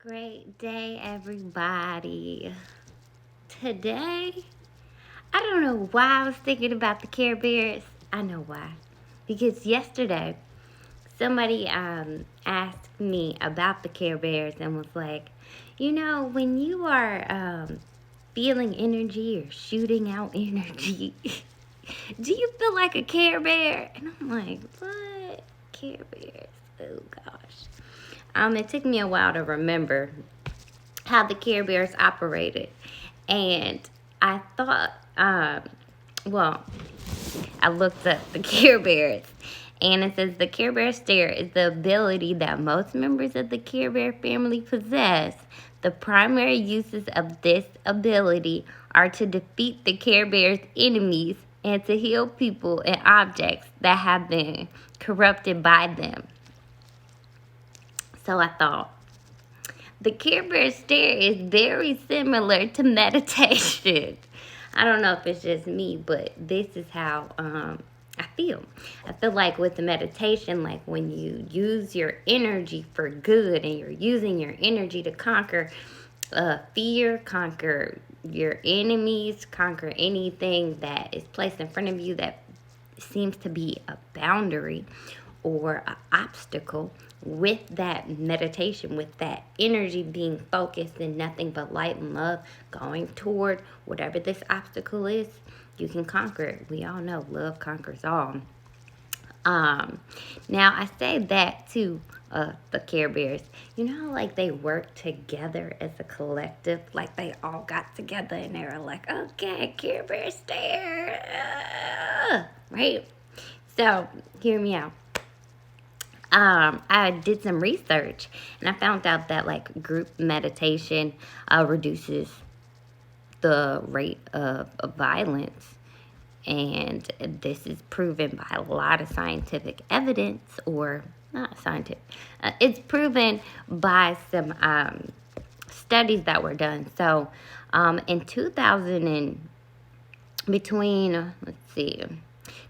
Great day, everybody. Today, I don't know why I was thinking about the Care Bears. I know why. Because yesterday, somebody asked me about the Care Bears and was like, when you are feeling energy or shooting out energy, do you feel like a Care Bear? And I'm like, what? Care Bears? Oh, gosh. It took me a while to remember how the Care Bears operated. And I thought, well, I looked up the Care Bears. And it says the Care Bear stare is the ability that most members of the Care Bear family possess. The primary uses of this ability are to defeat the Care Bear's enemies and to heal people and objects that have been corrupted by them. So I thought, the Care Bear stare is very similar to meditation. I don't know if it's just me, but this is how I feel. I feel like with the meditation, like when you use your energy for good and you're using your energy to conquer fear, conquer your enemies, conquer anything that is placed in front of you that seems to be a boundary or an obstacle, with that meditation, with that energy being focused in nothing but light and love, going toward whatever this obstacle is, you can conquer it. We all know love conquers all. Now I say that to the Care Bears. You know, like they work together as a collective. Like they all got together and they were like, okay, Care Bear stare, right? So hear me out. I did some research and I found out that like group meditation reduces the rate of violence. And this is proven by a lot of scientific evidence, or not scientific. It's proven by some studies that were done. So in 2000 and between, let's see,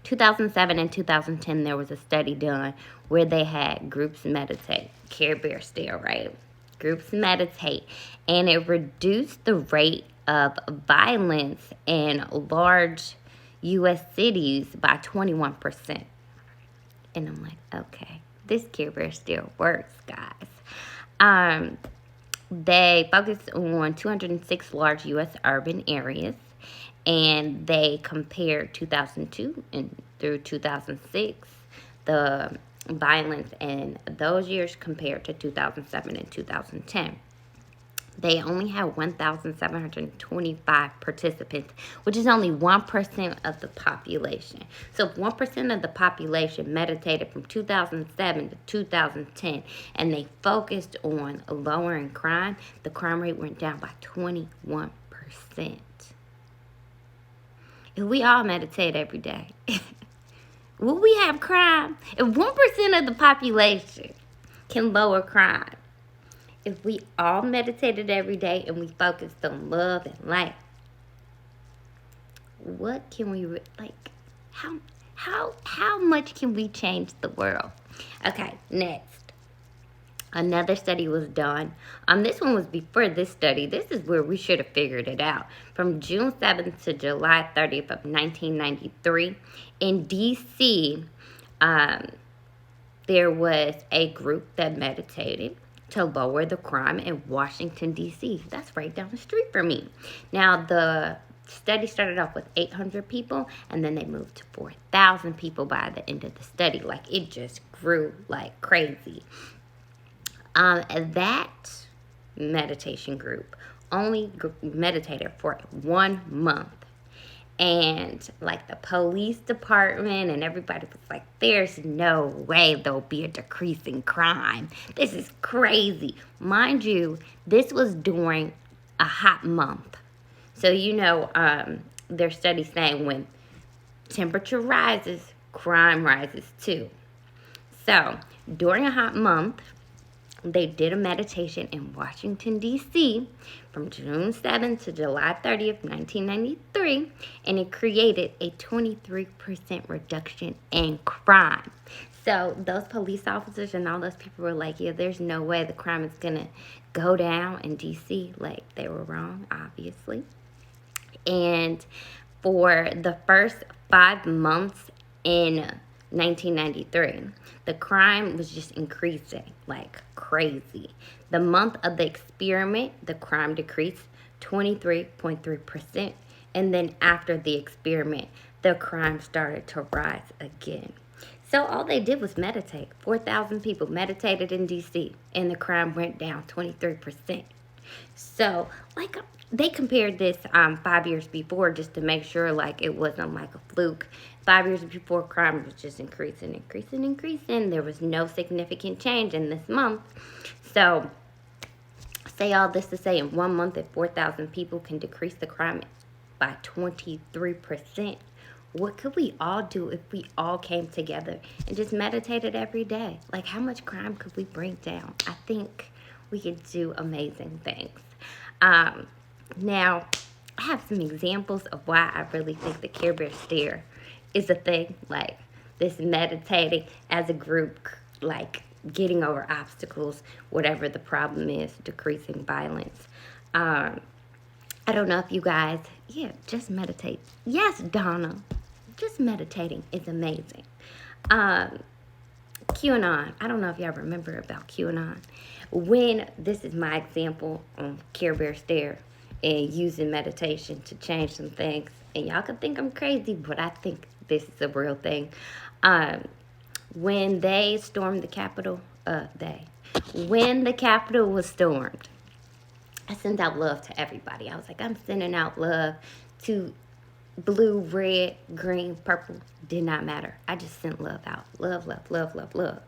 2007 and 2010, there was a study done where they had groups meditate, Care Bear stare, right? Groups meditate, and it reduced the rate of violence in large U.S. cities by 21%. And I'm like, okay, this Care Bear still works, guys. They focused on 206 large U.S. urban areas, and they compared 2002 and through 2006, the violence in those years compared to 2007 and 2010. They only had 1,725 participants, which is only 1% of the population. So if 1% of the population meditated from 2007 to 2010 and they focused on lowering crime, the crime rate went down by 21%. If we all meditate every day, will we have crime? If 1% of the population can lower crime, if we all meditated every day and we focused on love and light, what can we like? How much can we change the world? Okay, next. Another study was done. This one was before this study. This is where we should have figured it out. From June 7th to July 30th of 1993, in D.C., there was a group that meditated to lower the crime in Washington, D.C. That's right down the street from me. Now, the study started off with 800 people, and then they moved to 4,000 people by the end of the study. Like, it just grew like crazy. That meditation group only meditated for 1 month. And like the police department and everybody was like, there's no way there'll be a decrease in crime. This is crazy. Mind you, this was during a hot month. So, their studies saying when temperature rises, crime rises too. So during a hot month, they did a meditation in Washington, D.C. from June 7th to July 30th, 1993, and it created a 23% reduction in crime. So those police officers and all those people were like, yeah, there's no way the crime is going to go down in DC. Like, they were wrong, obviously. And for the first 5 months in 1993, the crime was just increasing like crazy. The month of the experiment, the crime decreased 23.3%. And then after the experiment, the crime started to rise again. So all they did was meditate. 4,000 people meditated in DC, and the crime went down 23%. So, like, they compared this 5 years before just to make sure, like, it wasn't like a fluke. 5 years before, crime was just increasing, increasing, increasing. There was no significant change in this month. So, say all this to say, in 1 month, if 4,000 people can decrease the crime by 23%, what could we all do if we all came together and just meditated every day? Like, how much crime could we bring down? I think we could do amazing things. Um, Now, I have some examples of why I really think the Care Bear stare is a thing. Like, this meditating as a group, like getting over obstacles, whatever the problem is, decreasing violence. Um, I don't know if you guys, yeah, just meditate. Yes, Donna, just meditating is amazing. Um, QAnon, I don't know if y'all remember about QAnon. When this is my example on Care Bear Stare and using meditation to change some things, and y'all could think I'm crazy, but I think this is a real thing. Um, when they stormed the Capitol, when the Capitol was stormed, I sent out love to everybody. I was like, I'm sending out love to blue, red, green, purple. Did not matter. I just sent love out. Love, love, love, love, love.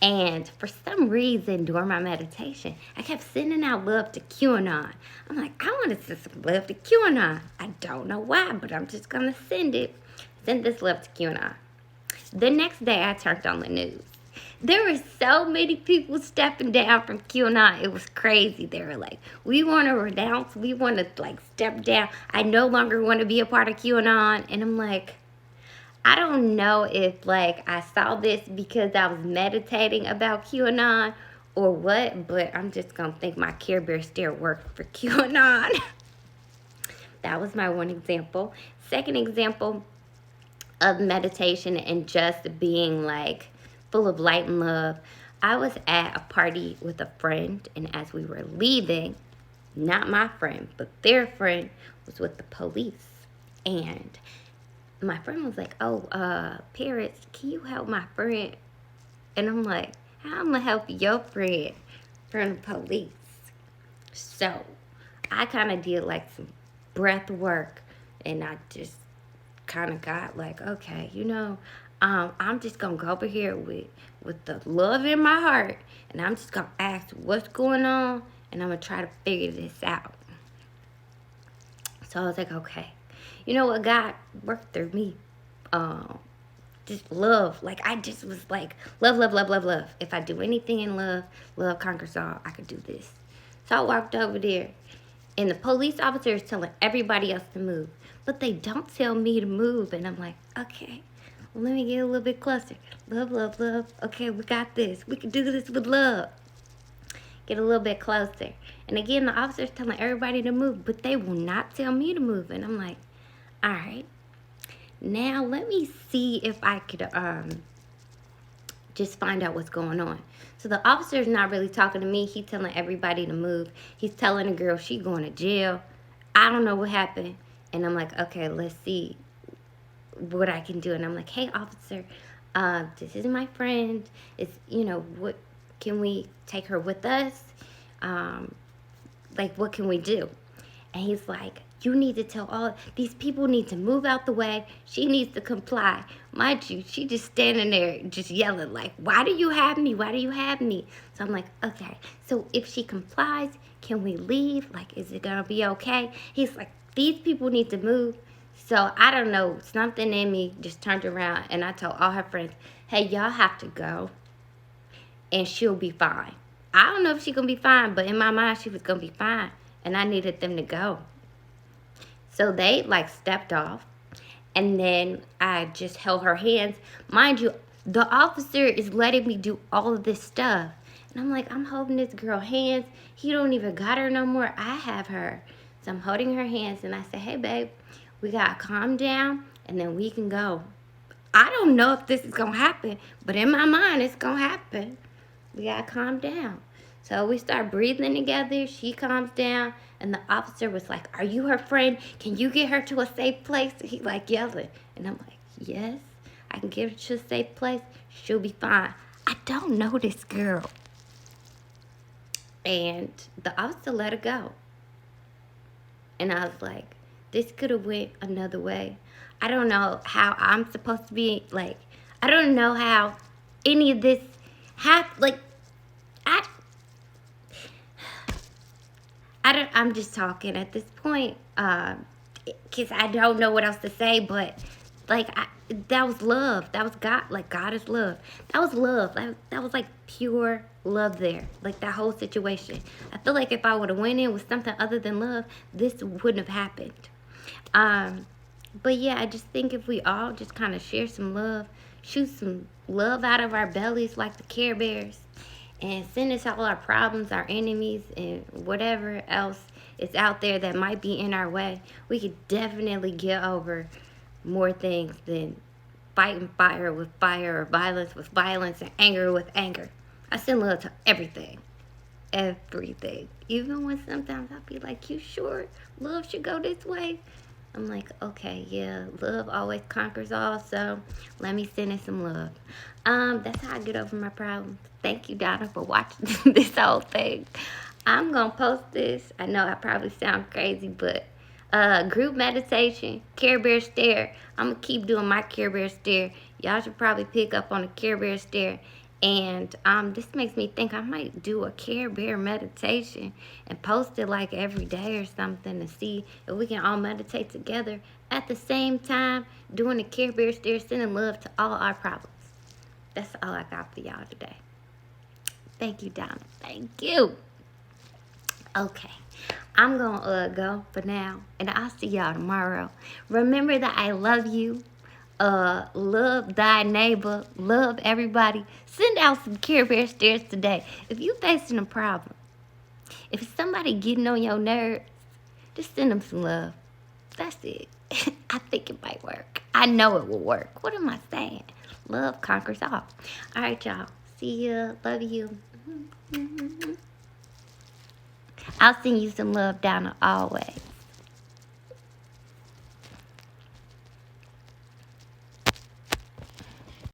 And for some reason during my meditation, I kept sending out love to QAnon. I'm like, I want to send some love to QAnon. I don't know why, but I'm just going to send it. Send this love to QAnon. The next day, I turned on the news. There were so many people stepping down from QAnon. It was crazy. They were like, we want to renounce. We want to, like, step down. I no longer want to be a part of QAnon. And I'm like, I don't know if, like, I saw this because I was meditating about QAnon or what, but I'm just going to think my Care Bear stare worked for QAnon. That was my one example. Second example of meditation and just being, like, full of light and love. I was at a party with a friend, and as we were leaving, not my friend, but their friend was with the police. And my friend was like, oh, Paris, can you help my friend? And I'm like, how am I gonna help your friend from the police? So I kind of did like some breath work, and I just kind of got like, okay, I'm just gonna go over here with the love in my heart, and I'm just gonna ask what's going on, and I'm gonna try to figure this out. So I was like, okay, you know what? God worked through me. Just love. Like, I just was like, love, love, love, love, love. If I do anything in love, love conquers all. I could do this. So I walked over there, and the police officer is telling everybody else to move, but they don't tell me to move. And I'm like, okay, well, let me get a little bit closer. Love, love, love. Okay, we got this. We can do this with love. Get a little bit closer. And again, the officer's telling everybody to move, but they will not tell me to move. And I'm like, all right. Now let me see if I could just find out what's going on. So the officer's not really talking to me. He's telling everybody to move. He's telling the girl she going to jail. I don't know what happened. And I'm like, okay, let's see what I can do. And I'm like, hey, officer, this is my friend. It's, what can we take her with us? Like, what can we do? And he's like, you need to tell all these people need to move out the way. She needs to comply. Mind you, she just standing there just yelling like, why do you have me? Why do you have me? So I'm like, okay, so if she complies, can we leave? Like, is it gonna be okay? He's like, these people need to move. So I don't know, something in me just turned around, and I told all her friends, hey, y'all have to go, and she'll be fine. I don't know if she's gonna be fine, but in my mind, she was gonna be fine, and I needed them to go. So they like stepped off, and then I just held her hands. Mind you, The officer is letting me do all of this stuff. And I'm like, I'm holding this girl hands. He don't even got her no more. I have her. So I'm holding her hands and I say, hey, babe, we got to calm down and then we can go. I don't know if this is going to happen, but in my mind, it's going to happen. We got to calm down. So we start breathing together. She calms down. And the officer was like, are you her friend? Can you get her to a safe place? He like yelling. And I'm like, yes, I can get her to a safe place. She'll be fine. I don't know this girl. And the officer let her go. And I was like, this could have went another way. I don't know how I'm supposed to be, like, I don't know how any of this happened. Like, I, I'm just talking at this point, because I don't know what else to say, but, like, that was love. That was God. Like, God is love. That was love. That was, like, pure love there. Like, that whole situation. I feel like if I would have went in with something other than love, this wouldn't have happened. But yeah, I just think if we all just kind of share some love, shoot some love out of our bellies like the Care Bears, and send us all our problems, our enemies, and whatever else is out there that might be in our way, we could definitely get over more things than fighting fire with fire or violence with violence and anger with anger. I send love to everything. Everything. Even when sometimes I'll be like, you sure love should go this way? I'm like, okay, yeah, love always conquers all, so let me send it some love. That's how I get over my problems. Thank you, Donna, for watching this whole thing. I'm gonna post this. I know I probably sound crazy, but group meditation, Care Bear stare. I'm gonna keep doing my Care Bear stare. Y'all should probably pick up on the Care Bear stare. And this makes me think I might do a Care Bear meditation and post it like every day or something to see if we can all meditate together at the same time, doing the Care Bear stare, sending love to all our problems. That's all I got for y'all today. Thank you, Donna. Thank you. Okay, I'm gonna go for now, and I'll see y'all tomorrow. Remember that I love you. Love thy neighbor, love everybody. Send out some Care Bear stares today. If you facing a problem, if somebody getting on your nerves, just send them some love. That's it. I think it might work. I know it will work. What am I saying? Love conquers all. All right, y'all. See ya. Love you. I'll send you some love, Donna, always.